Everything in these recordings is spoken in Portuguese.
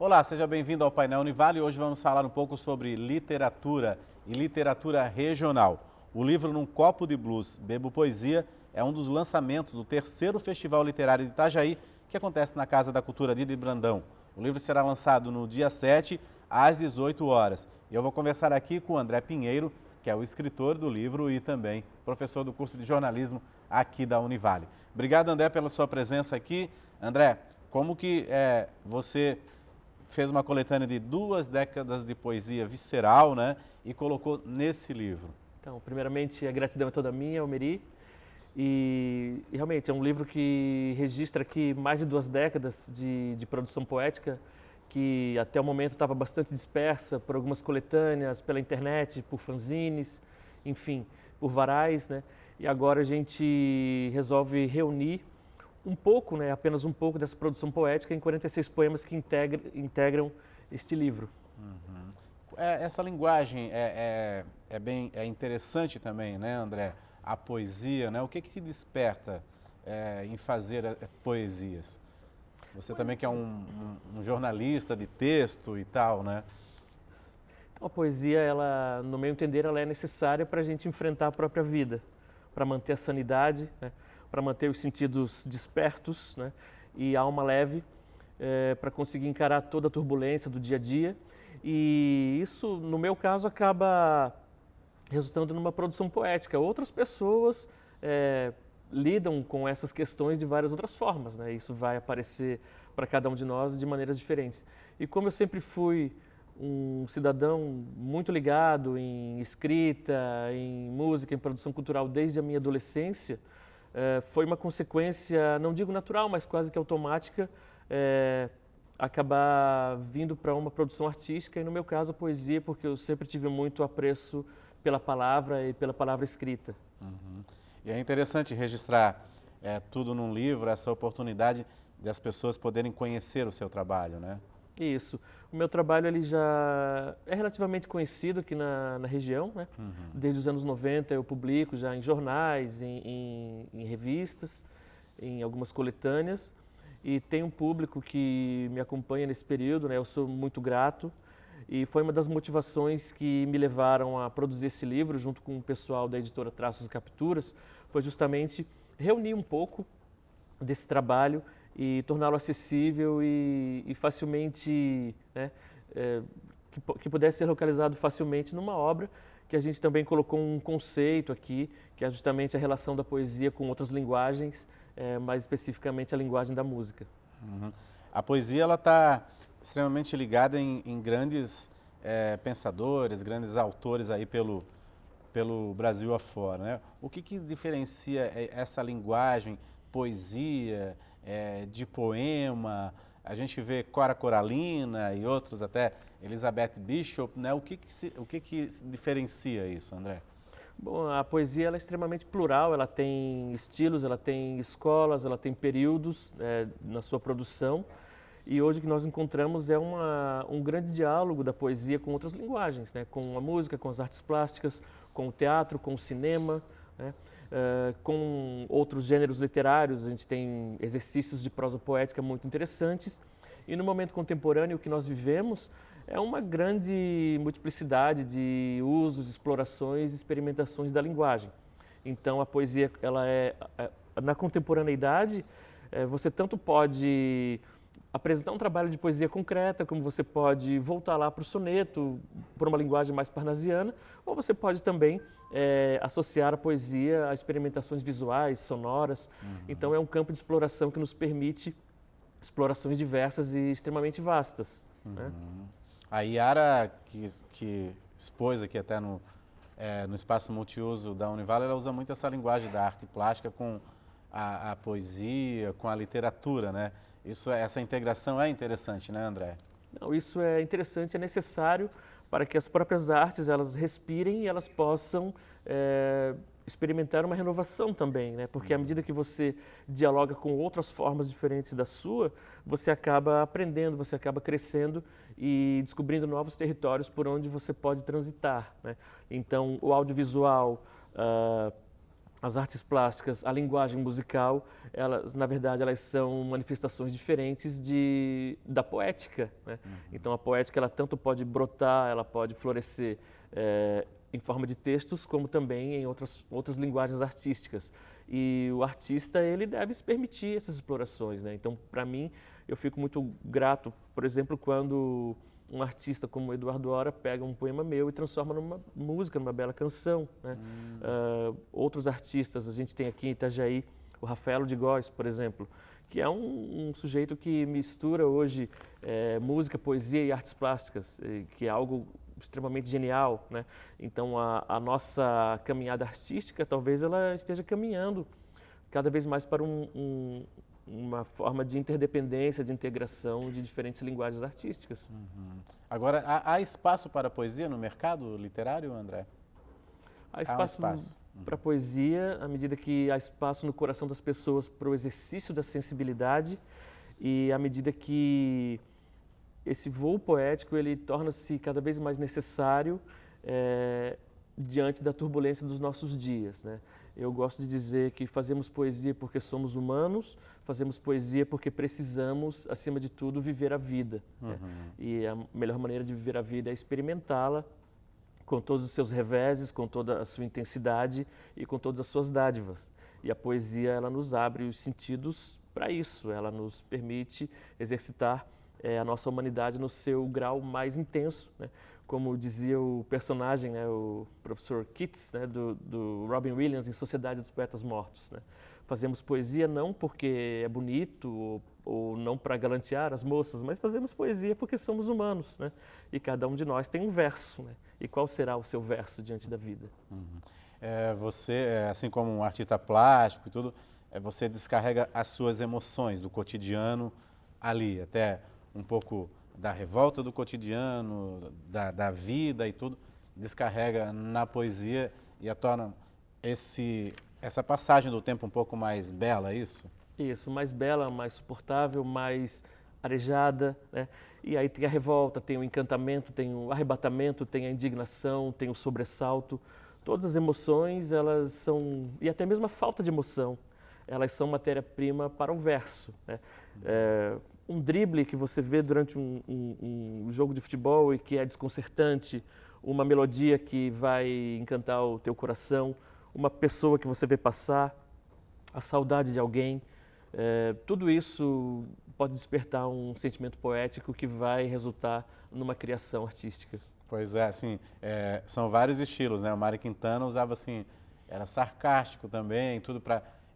Olá, seja bem-vindo ao Painel Univale. Hoje vamos falar um pouco sobre literatura e literatura regional. O livro Num Copo de Blues, Bebo Poesia é um dos lançamentos do terceiro Festival Literário de Itajaí, que acontece na Casa da Cultura de Brandão. O livro será lançado no dia 7, às 18 horas. E eu vou conversar aqui com o André Pinheiro, que é o escritor do livro e também professor do curso de jornalismo aqui da Univale. Obrigado, André, pela sua presença aqui. André, como que você fez uma coletânea de 2 décadas de poesia visceral, né, e colocou nesse livro? Então, primeiramente, a gratidão é toda minha, Almeri. E realmente é um livro que registra aqui mais de 2 décadas de produção poética, que até o momento estava bastante dispersa por algumas coletâneas, pela internet, por fanzines, enfim, por varais, né? E agora a gente resolve reunir um pouco, né, apenas um pouco dessa produção poética em 46 poemas que integram este livro. Uhum. Essa linguagem é interessante também, né, André? A poesia, né? O que te desperta em fazer poesias? Você também que é um jornalista de texto e tal, né? Então, a poesia, ela, no meu entender, ela é necessária para a gente enfrentar a própria vida, para manter a sanidade, né? Para manter os sentidos despertos, né? E a alma leve, para conseguir encarar toda a turbulência do dia a dia. E isso, no meu caso, acaba resultando numa produção poética. Outras pessoas lidam com essas questões de várias outras formas, né? Isso vai aparecer para cada um de nós de maneiras diferentes. E como eu sempre fui um cidadão muito ligado em escrita, em música, em produção cultural desde a minha adolescência, foi uma consequência, não digo natural, mas quase que automática, acabar vindo para uma produção artística, e no meu caso a poesia, porque eu sempre tive muito apreço pela palavra e pela palavra escrita. Uhum. E é interessante registrar tudo num livro, essa oportunidade de as pessoas poderem conhecer o seu trabalho, né? Isso. O meu trabalho ele já é relativamente conhecido aqui na região, né? Uhum. Desde os anos 90 eu publico já em jornais, em revistas, em algumas coletâneas, e tem um público que me acompanha nesse período, né? Eu sou muito grato, e foi uma das motivações que me levaram a produzir esse livro junto com o pessoal da editora Traços e Capturas, foi justamente reunir um pouco desse trabalho e torná-lo acessível e facilmente, né, que pudesse ser localizado facilmente numa obra que a gente também colocou um conceito aqui, que é justamente a relação da poesia com outras linguagens, mais especificamente a linguagem da música. Uhum. A poesia ela está extremamente ligada em grandes pensadores, grandes autores aí pelo Brasil afora, né? O que diferencia essa linguagem, poesia, de poema? A gente vê Cora Coralina e outros, até Elizabeth Bishop, né? O que diferencia isso, André? Bom, a poesia ela é extremamente plural, ela tem estilos, ela tem escolas, ela tem períodos na sua produção. E hoje o que nós encontramos é um grande diálogo da poesia com outras linguagens, né? Com a música, com as artes plásticas, com o teatro, com o cinema, né? Com outros gêneros literários. A gente tem exercícios de prosa poética muito interessantes. E no momento contemporâneo o que nós vivemos é uma grande multiplicidade de usos, explorações, experimentações da linguagem. Então a poesia, ela na contemporaneidade, você tanto pode apresentar um trabalho de poesia concreta, como você pode voltar lá para o soneto, por uma linguagem mais parnasiana, ou você pode também associar a poesia a experimentações visuais, sonoras. Uhum. Então é um campo de exploração que nos permite explorações diversas e extremamente vastas. Uhum. Né? A Yara, que expôs aqui até no espaço multiuso da Univale, ela usa muito essa linguagem da arte plástica com a poesia, com a literatura, né? Essa integração é interessante, né, André? Não, isso é interessante, é necessário para que as próprias artes elas respirem e elas possam experimentar uma renovação também, né? Porque à medida que você dialoga com outras formas diferentes da sua, você acaba aprendendo, você acaba crescendo e descobrindo novos territórios por onde você pode transitar, né? Então, o audiovisual, as artes plásticas, a linguagem musical, elas, na verdade, elas são manifestações diferentes da poética, né? Então, a poética, ela tanto pode brotar, ela pode florescer em forma de textos, como também em outras linguagens artísticas. E o artista, ele deve se permitir essas explorações, né? Então, para mim, eu fico muito grato, por exemplo, quando um artista como o Eduardo Hora pega um poema meu e transforma numa música, numa bela canção, né? Outros artistas, a gente tem aqui em Itajaí o Rafaelo de Góes, por exemplo, que é um sujeito que mistura hoje música, poesia e artes plásticas, que é algo extremamente genial, né? Então a nossa caminhada artística, talvez ela esteja caminhando cada vez mais para uma forma de interdependência, de integração de diferentes linguagens artísticas. Agora, há espaço para poesia no mercado literário, André? Há espaço para poesia à medida que há espaço no coração das pessoas para o exercício da sensibilidade e à medida que esse voo poético ele torna-se cada vez mais necessário diante da turbulência dos nossos dias, né? Eu gosto de dizer que fazemos poesia porque somos humanos, fazemos poesia porque precisamos, acima de tudo, viver a vida, né? E a melhor maneira de viver a vida é experimentá-la com todos os seus reveses, com toda a sua intensidade e com todas as suas dádivas. E a poesia, ela nos abre os sentidos para isso, ela nos permite exercitar a nossa humanidade no seu grau mais intenso, né? Como dizia o personagem, né, o professor Keats, né, do Robin Williams em Sociedade dos Poetas Mortos, né? Fazemos poesia não porque é bonito ou não para galantear as moças, mas fazemos poesia porque somos humanos, né? E cada um de nós tem um verso, né? E qual será o seu verso diante da vida? Você, assim como um artista plástico e tudo, você descarrega as suas emoções do cotidiano ali, até um pouco da revolta do cotidiano, da vida e tudo, descarrega na poesia e a torna essa passagem do tempo um pouco mais bela, é isso? Isso, mais bela, mais suportável, mais arejada, né? E aí tem a revolta, tem o encantamento, tem o arrebatamento, tem a indignação, tem o sobressalto. Todas as emoções, elas são, e até mesmo a falta de emoção, elas são matéria-prima para o verso, né? Um drible que você vê durante um jogo de futebol e que é desconcertante, uma melodia que vai encantar o teu coração, uma pessoa que você vê passar, a saudade de alguém, tudo isso pode despertar um sentimento poético que vai resultar numa criação artística. Pois é, assim, são vários estilos, né? O Mário Quintana usava assim, era sarcástico também,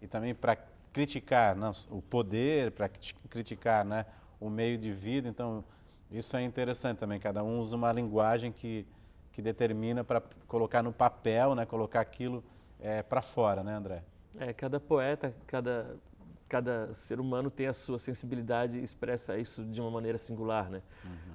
e também para criticar, né, o poder, para criticar, né, o meio de vida. Então, isso é interessante também. Cada um usa uma linguagem que determina para colocar no papel, né, colocar aquilo para fora, né, André? Cada poeta, cada ser humano tem a sua sensibilidade e expressa isso de uma maneira singular, né?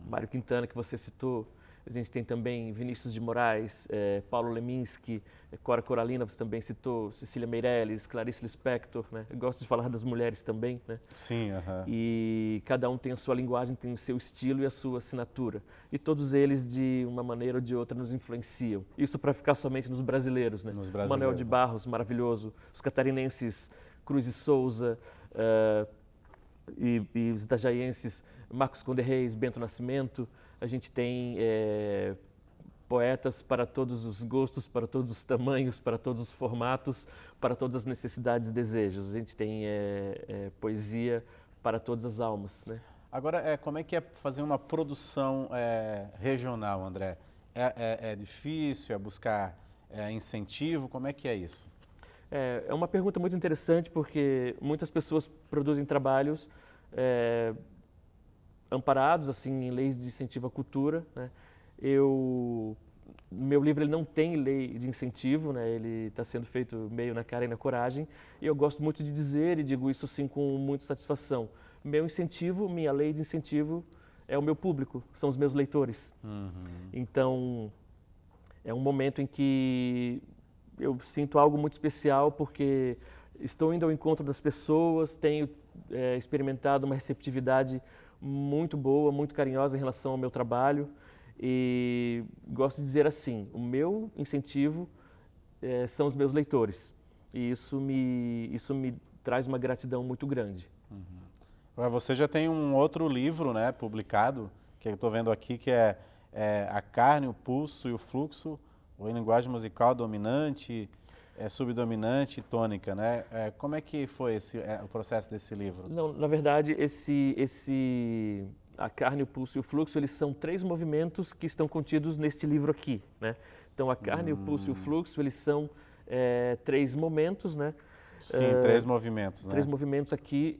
Mário Quintana, que você citou, a gente tem também Vinícius de Moraes, Paulo Leminski, Cora Coralina, você também citou, Cecília Meirelles, Clarice Lispector, né? Eu gosto de falar das mulheres também, né? Sim, E cada um tem a sua linguagem, tem o seu estilo e a sua assinatura. E todos eles, de uma maneira ou de outra, nos influenciam. Isso para ficar somente nos brasileiros, né? Nos brasileiros. Manuel de Barros, maravilhoso. Os catarinenses, Cruz e Souza, e os itajaienses, Marcos Conde Reis, Bento Nascimento. A gente tem poetas para todos os gostos, para todos os tamanhos, para todos os formatos, para todas as necessidades e desejos. A gente tem poesia para todas as almas, né? Agora, como é que é fazer uma produção regional, André? É difícil? É buscar incentivo? Como é que é isso? É uma pergunta muito interessante porque muitas pessoas produzem trabalhos amparados assim em leis de incentivo à cultura, né? Meu livro ele não tem lei de incentivo, né? Ele está sendo feito meio na cara e na coragem, e eu gosto muito de dizer e digo isso sim com muita satisfação. Meu incentivo, minha lei de incentivo é o meu público, são os meus leitores. Então é um momento em que eu sinto algo muito especial porque estou indo ao encontro das pessoas, tenho experimentado uma receptividade muito boa, muito carinhosa em relação ao meu trabalho, e gosto de dizer assim, o meu incentivo são os meus leitores. e isso me traz uma gratidão muito grande. Agora, você já tem um outro livro, né, publicado, que eu estou vendo aqui, que é A Carne, o Pulso e o Fluxo, ou em linguagem musical dominante, subdominante e tônica, né? Como é que foi o processo desse livro? Não, na verdade, A Carne, o Pulso e o Fluxo, eles são 3 movimentos que estão contidos neste livro aqui, né? Então, a carne, o pulso e o fluxo, eles são 3 momentos, né? Sim, 3 movimentos, né? 3 movimentos aqui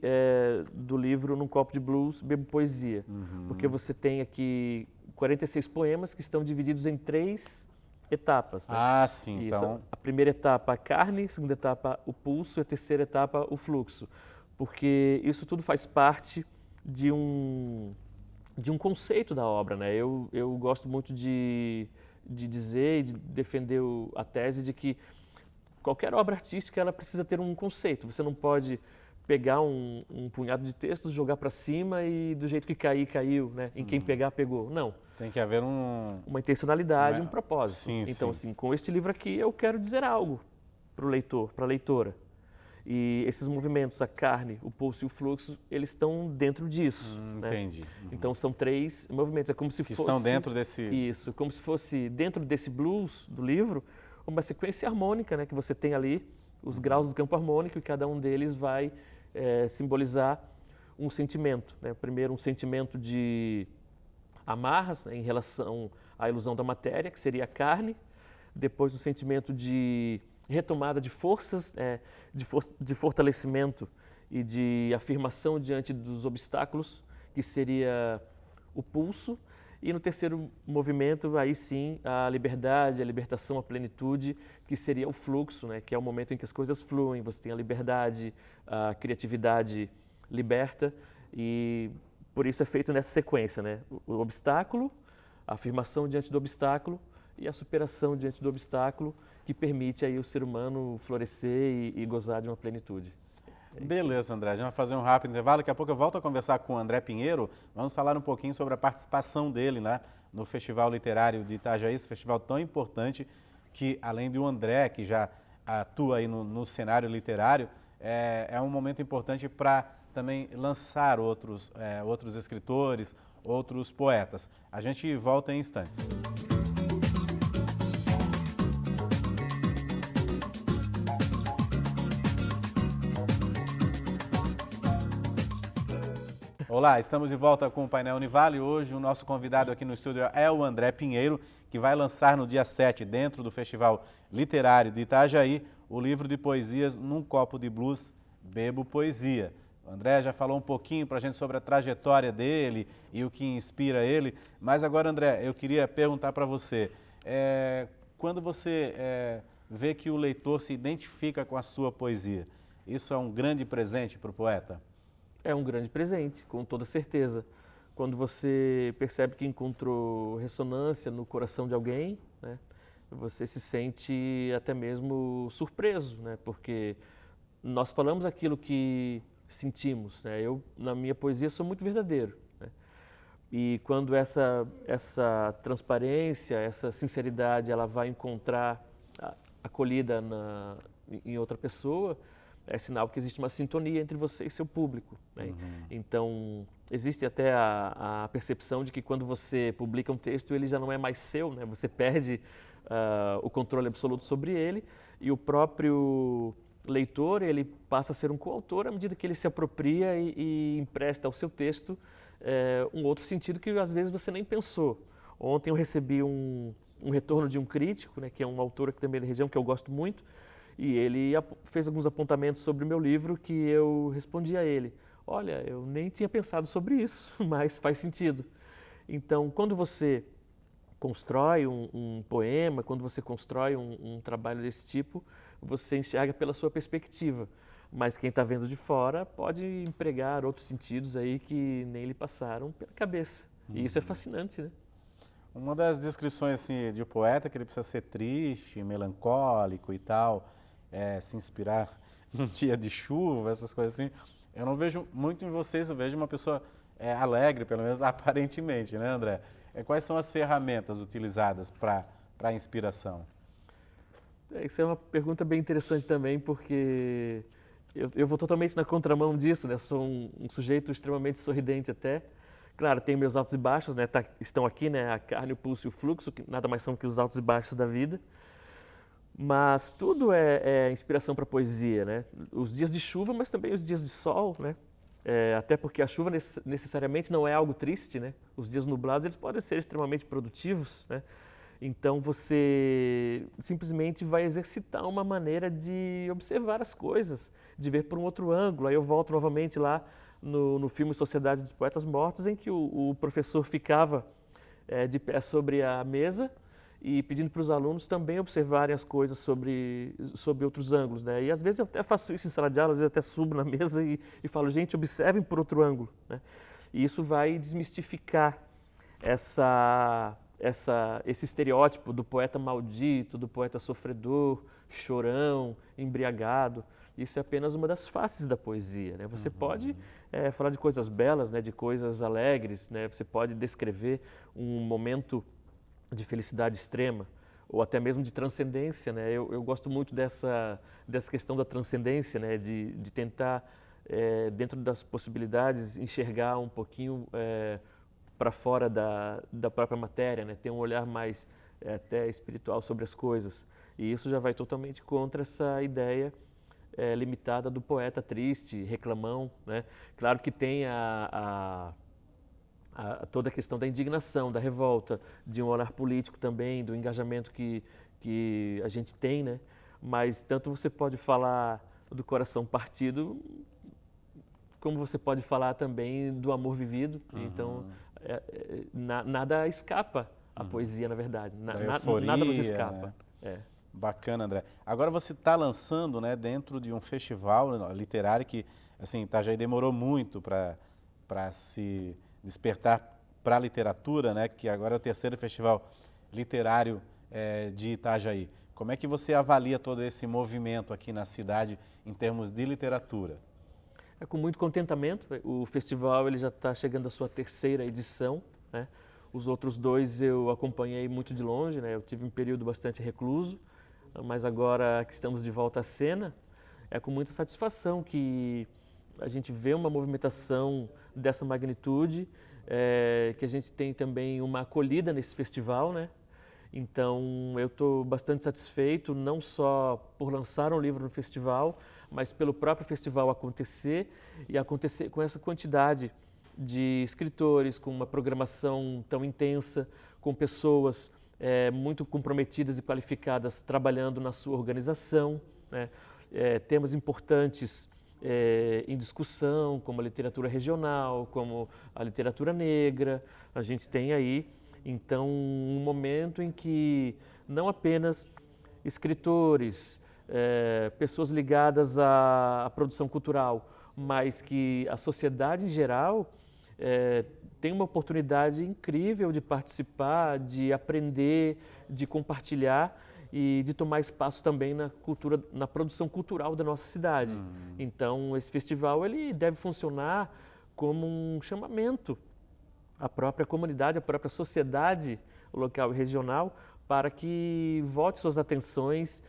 do livro Num Copo de Blues, Bebo Poesia. Porque você tem aqui 46 poemas que estão divididos em 3 etapas, né? Ah, sim, Isso. então... A primeira etapa, a carne, a segunda etapa, o pulso, e a terceira etapa, o fluxo. Porque isso tudo faz parte de um conceito da obra, né? Eu gosto muito de dizer e de defender a tese de que qualquer obra artística ela precisa ter um conceito. Você não pode pegar um punhado de textos, jogar para cima e do jeito que cair, caiu, né? Em quem pegar, pegou. Não. Tem que haver uma intencionalidade, um propósito. Sim, então, sim. assim, com este livro aqui eu quero dizer algo para o leitor, para a leitora. E esses movimentos, a carne, o pulso e o fluxo, eles estão dentro disso. Entendi. Né? Então são 3 movimentos. É como se fosse... estão dentro desse... Isso, como se fosse dentro desse blues do livro, uma sequência harmônica, né? Que você tem ali os graus do campo harmônico e cada um deles vai simbolizar um sentimento. Né? Primeiro, um sentimento de amarras, né? Em relação à ilusão da matéria, que seria a carne. Depois, um sentimento de retomada de forças, de fortalecimento e de afirmação diante dos obstáculos, que seria o pulso. E no terceiro movimento, aí sim, a liberdade, a libertação, a plenitude, que seria o fluxo, né? Que é o momento em que as coisas fluem, você tem a liberdade, a criatividade liberta, e por isso é feito nessa sequência, né? O obstáculo, a afirmação diante do obstáculo e a superação diante do obstáculo, que permite aí o ser humano florescer e gozar de uma plenitude. Beleza, André. A gente vai fazer um rápido intervalo. Daqui a pouco eu volto a conversar com o André Pinheiro. Vamos falar um pouquinho sobre a participação dele, né, no Festival Literário de Itajaí, esse festival tão importante que, além do André, que já atua aí no cenário literário, é um momento importante para também lançar outros escritores, outros poetas. A gente volta em instantes. Olá, estamos de volta com o Painel Univale. Hoje o nosso convidado aqui no estúdio é o André Pinheiro, que vai lançar no dia 7, dentro do Festival Literário de Itajaí, o livro de poesias Num Copo de Blues, Bebo Poesia. O André já falou um pouquinho para a gente sobre a trajetória dele e o que inspira ele, mas agora, André, eu queria perguntar para você, quando você vê que o leitor se identifica com a sua poesia, isso é um grande presente para o poeta? É um grande presente, com toda certeza. Quando você percebe que encontrou ressonância no coração de alguém, né, você se sente até mesmo surpreso, né, porque nós falamos aquilo que sentimos. Né? Eu, na minha poesia, sou muito verdadeiro. Né? E quando essa transparência, essa sinceridade, ela vai encontrar acolhida em outra pessoa, é sinal que existe uma sintonia entre você e seu público. Né? Então, existe até a percepção de que quando você publica um texto, ele já não é mais seu, né? Você perde o controle absoluto sobre ele, e o próprio leitor, ele passa a ser um coautor à medida que ele se apropria e empresta ao seu texto um outro sentido que às vezes você nem pensou. Ontem eu recebi um retorno de um crítico, né, que é um autor aqui também da região, que eu gosto muito, e ele fez alguns apontamentos sobre o meu livro que eu respondi a ele. Olha, eu nem tinha pensado sobre isso, mas faz sentido. Então, quando você constrói um poema, quando você constrói um trabalho desse tipo, você enxerga pela sua perspectiva. Mas quem está vendo de fora pode empregar outros sentidos aí que nem lhe passaram pela cabeça. E isso é fascinante, né? Uma das descrições assim, de um poeta é que ele precisa ser triste, melancólico e tal, se inspirar num dia de chuva, essas coisas assim. Eu não vejo muito em vocês, eu vejo uma pessoa alegre, pelo menos aparentemente, né, André? Quais são as ferramentas utilizadas para a inspiração? Isso é uma pergunta bem interessante também, porque eu vou totalmente na contramão disso, né? Eu sou um sujeito extremamente sorridente até. Claro, tem meus altos e baixos, né? Estão aqui, né? A carne, o pulso e o fluxo, que nada mais são que os altos e baixos da vida. Mas tudo é inspiração para poesia, né? Os dias de chuva, mas também os dias de sol, né? Até porque a chuva necessariamente não é algo triste, né? Os dias nublados, eles podem ser extremamente produtivos, né? Então você simplesmente vai exercitar uma maneira de observar as coisas, de ver por um outro ângulo. Aí eu volto novamente lá no filme Sociedade dos Poetas Mortos, em que o professor ficava de pé sobre a mesa e pedindo para os alunos também observarem as coisas sobre outros ângulos, né? E às vezes eu até faço isso em sala de aula, às vezes eu até subo na mesa e falo, gente, observem por outro ângulo, né? E isso vai desmistificar esse estereótipo do poeta maldito, do poeta sofredor, chorão, embriagado. Isso é apenas uma das faces da poesia, né? Você pode falar de coisas belas, né? De coisas alegres, né? Você pode descrever um momento de felicidade extrema ou até mesmo de transcendência, né? Eu gosto muito dessa questão da transcendência, né? De tentar, dentro das possibilidades, enxergar um pouquinho para fora da própria matéria, né? Ter um olhar mais até espiritual sobre as coisas. E isso já vai totalmente contra essa ideia limitada do poeta triste, reclamão, né? Claro que tem toda a questão da indignação, da revolta, de um olhar político também, do engajamento que a gente tem, né? Mas tanto você pode falar do coração partido, como você pode falar também do amor vivido. Então, nada escapa à poesia, na verdade. Nada nos escapa. Né? Bacana, André. Agora você está lançando, né, dentro de um festival literário que, assim, Itajaí demorou muito para se despertar para a literatura, né, que agora é o terceiro festival literário de Itajaí. Como é que você avalia todo esse movimento aqui na cidade em termos de literatura? Com muito contentamento. O festival ele já está chegando à sua terceira edição, né? Os outros dois eu acompanhei muito de longe, né? Eu tive um período bastante recluso, mas agora que estamos de volta à cena, é com muita satisfação que a gente vê uma movimentação dessa magnitude, que a gente tem também uma acolhida nesse festival, né? Então eu estou bastante satisfeito, não só por lançar um livro no festival, mas pelo próprio festival acontecer e acontecer com essa quantidade de escritores, com uma programação tão intensa, com pessoas muito comprometidas e qualificadas trabalhando na sua organização, né? Temas importantes em discussão, como a literatura regional, como a literatura negra. A gente tem aí, então, um momento em que não apenas escritores, pessoas ligadas à produção cultural, mas que a sociedade em geral tem uma oportunidade incrível de participar, de aprender, de compartilhar e de tomar espaço também na produção cultural da nossa cidade. Então, esse festival ele deve funcionar como um chamamento à própria comunidade, à própria sociedade local e regional, para que volte suas atenções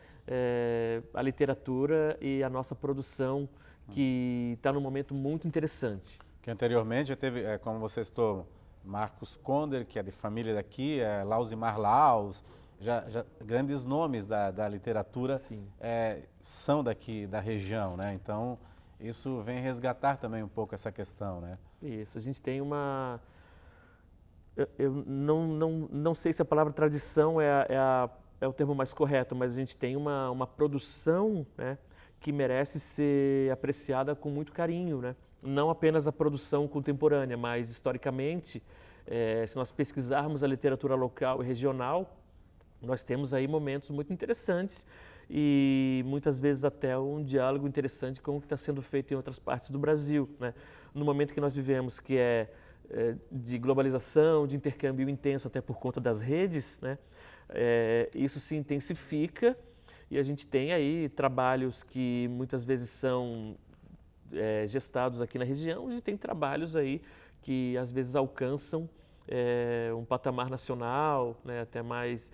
à literatura e à nossa produção, que está num momento muito interessante. Que anteriormente já teve, como você citou, Marcos Conder, que é de família daqui, Lausimar Laus, já grandes nomes da literatura são daqui da região, né? Então, isso vem resgatar também um pouco essa questão, né? Isso, a gente tem uma... Eu não sei se a palavra tradição é o termo mais correto, mas a gente tem uma produção, né, que merece ser apreciada com muito carinho, né? Não apenas a produção contemporânea, mas historicamente, se nós pesquisarmos a literatura local e regional, nós temos aí momentos muito interessantes e muitas vezes até um diálogo interessante com o que está sendo feito em outras partes do Brasil, né? No momento que nós vivemos, que de globalização, de intercâmbio intenso até por conta das redes, né? Isso se intensifica e a gente tem aí trabalhos que muitas vezes são gestados aqui na região e tem trabalhos aí que às vezes alcançam um patamar nacional, né? Até mais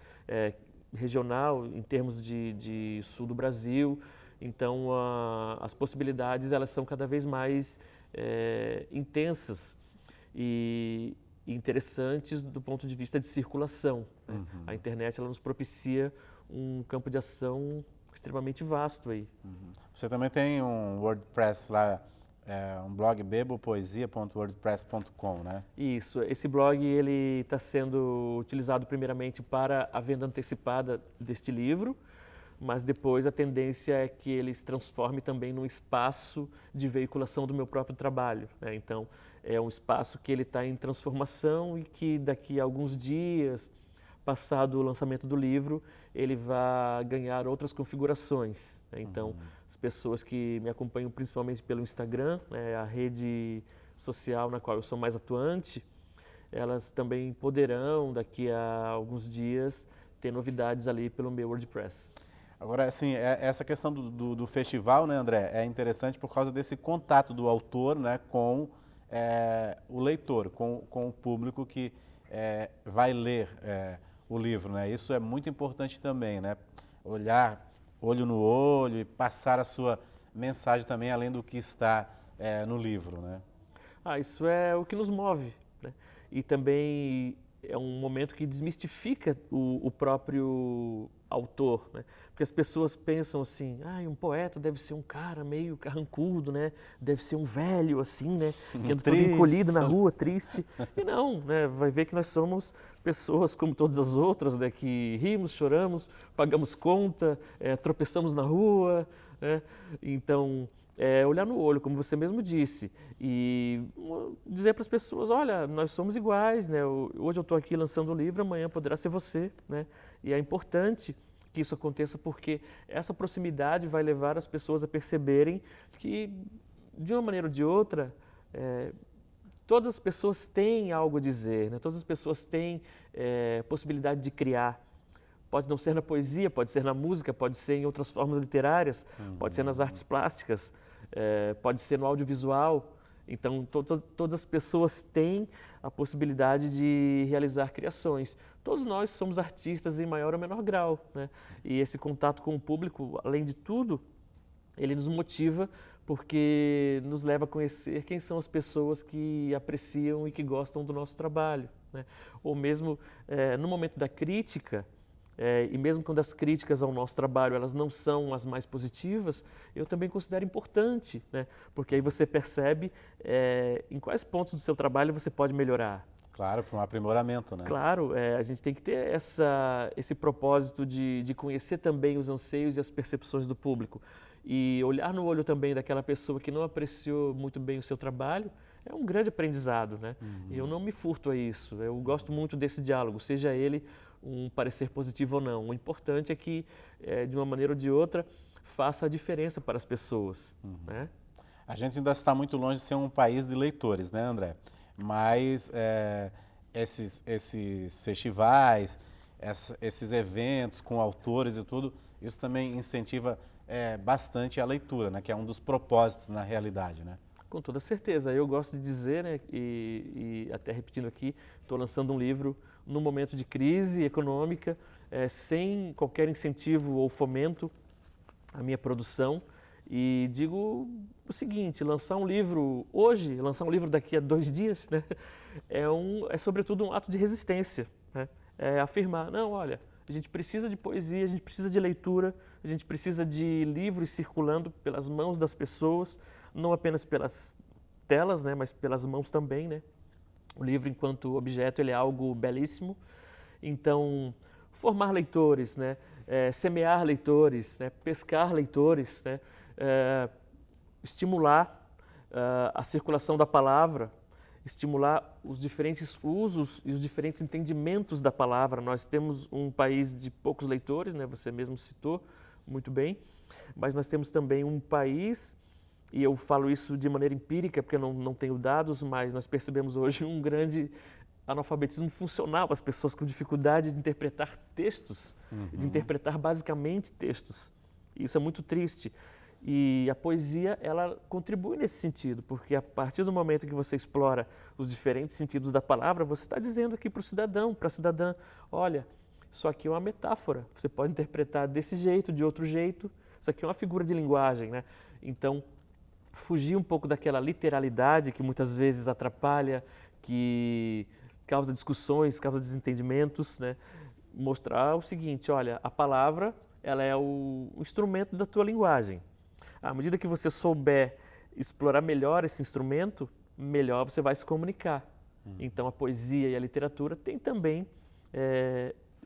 regional em termos de sul do Brasil. Então, as possibilidades elas são cada vez mais intensas e interessantes do ponto de vista de circulação. Né? A internet ela nos propicia um campo de ação extremamente vasto aí. Você também tem um WordPress lá, um blog bebopoesia.wordpress.com, né? Isso, esse blog ele está sendo utilizado primeiramente para a venda antecipada deste livro, mas depois a tendência é que ele se transforme também num espaço de veiculação do meu próprio trabalho, né? Então, é um espaço que ele está em transformação e que daqui a alguns dias, passado o lançamento do livro, ele vai ganhar outras configurações, né? Então, as pessoas que me acompanham principalmente pelo Instagram, né, a rede social na qual eu sou mais atuante, elas também poderão, daqui a alguns dias, ter novidades ali pelo meu WordPress. Agora, assim, essa questão do festival, né, André, é interessante por causa desse contato do autor, né, com o leitor, com o público que vai ler o livro, né? Isso é muito importante também, né? Olhar olho no olho e passar a sua mensagem também, além do que está no livro, né? Isso é o que nos move, né? E também é um momento que desmistifica o próprio autor, né? Porque as pessoas pensam assim, um poeta deve ser um cara meio carrancudo, né? Deve ser um velho assim, né? Que anda todo encolhido na rua, triste. E não, né? Vai ver que nós somos pessoas como todas as outras, né? Que rimos, choramos, pagamos conta, tropeçamos na rua, né? Então, olhar no olho, como você mesmo disse, e dizer para as pessoas, olha, nós somos iguais, né? Hoje eu estou aqui lançando um livro, amanhã poderá ser você, né? E é importante que isso aconteça porque essa proximidade vai levar as pessoas a perceberem que, de uma maneira ou de outra, todas as pessoas têm algo a dizer, né? Todas as pessoas têm possibilidade de criar. Pode não ser na poesia, pode ser na música, pode ser em outras formas literárias, pode ser nas artes plásticas, pode ser no audiovisual. Então, todas as pessoas têm a possibilidade de realizar criações. Todos nós somos artistas em maior ou menor grau, né? E esse contato com o público, além de tudo, ele nos motiva porque nos leva a conhecer quem são as pessoas que apreciam e que gostam do nosso trabalho, né? Ou mesmo no momento da crítica, e mesmo quando as críticas ao nosso trabalho elas não são as mais positivas, eu também considero importante, né? Porque aí você percebe em quais pontos do seu trabalho você pode melhorar. Claro, para um aprimoramento, né? Claro, a gente tem que ter esse propósito de conhecer também os anseios e as percepções do público. E olhar no olho também daquela pessoa que não apreciou muito bem o seu trabalho é um grande aprendizado, né? E eu não me furto a isso. Eu gosto muito desse diálogo, seja ele um parecer positivo ou não. O importante é que, de uma maneira ou de outra, faça a diferença para as pessoas, né? A gente ainda está muito longe de ser um país de leitores, né, André? Mas esses festivais, esses eventos com autores e tudo, isso também incentiva bastante a leitura, né? Que é um dos propósitos na realidade, né? Com toda certeza. Eu gosto de dizer, né, e até repetindo aqui, estou lançando um livro num momento de crise econômica, sem qualquer incentivo ou fomento à minha produção. E digo o seguinte, lançar um livro hoje, lançar um livro daqui a 2 dias, né, é sobretudo um ato de resistência, né? É afirmar, não, olha, a gente precisa de poesia, a gente precisa de leitura, a gente precisa de livros circulando pelas mãos das pessoas, não apenas pelas telas, né, mas pelas mãos também, né? O livro, enquanto objeto, ele é algo belíssimo. Então, formar leitores, né, semear leitores, né, pescar leitores, né, estimular a circulação da palavra, estimular os diferentes usos e os diferentes entendimentos da palavra. Nós temos um país de poucos leitores, né, você mesmo citou muito bem, mas nós temos também um país, e eu falo isso de maneira empírica porque eu não tenho dados, mas nós percebemos hoje um grande analfabetismo funcional, as pessoas com dificuldade de interpretar textos, de interpretar basicamente textos. Isso é muito triste. E a poesia, ela contribui nesse sentido, porque a partir do momento que você explora os diferentes sentidos da palavra, você está dizendo aqui para o cidadão, para a cidadã, olha, só que é uma metáfora. Você pode interpretar desse jeito, de outro jeito. Isso aqui é uma figura de linguagem, né? Então, fugir um pouco daquela literalidade que muitas vezes atrapalha, que causa discussões, causa desentendimentos, né? Mostrar o seguinte, olha, a palavra, ela é o instrumento da tua linguagem. À medida que você souber explorar melhor esse instrumento, melhor você vai se comunicar. Então, a poesia e a literatura têm também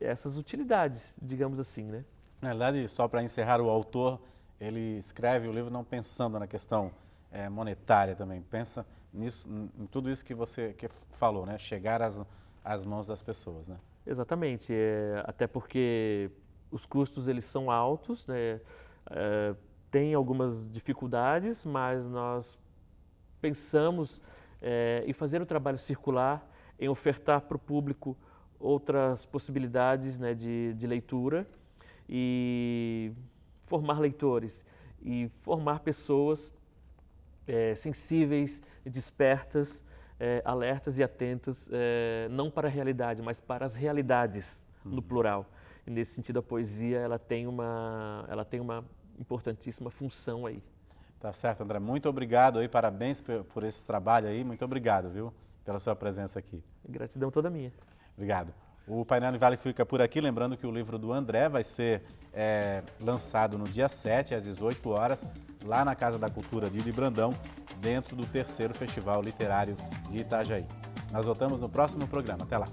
essas utilidades, digamos assim, né? Na verdade, só para encerrar, o autor, ele escreve o livro não pensando na questão monetária também, pensa nisso, em tudo isso que você falou, né? Chegar às mãos das pessoas, né? Exatamente, até porque os custos eles são altos, né? Tem algumas dificuldades, mas nós pensamos em fazer o trabalho circular, em ofertar para o público outras possibilidades, né, de leitura e formar leitores e formar pessoas sensíveis, despertas, alertas e atentas, não para a realidade, mas para as realidades no plural. E nesse sentido, a poesia ela tem uma importantíssima função aí. Tá certo, André. Muito obrigado aí, parabéns por esse trabalho aí. Muito obrigado, viu, pela sua presença aqui. Gratidão toda minha. Obrigado. O Painel Univale fica por aqui, lembrando que o livro do André vai ser lançado no dia 7, às 18 horas, lá na Casa da Cultura de Brandão, dentro do 3º Festival Literário de Itajaí. Nós voltamos no próximo programa. Até lá.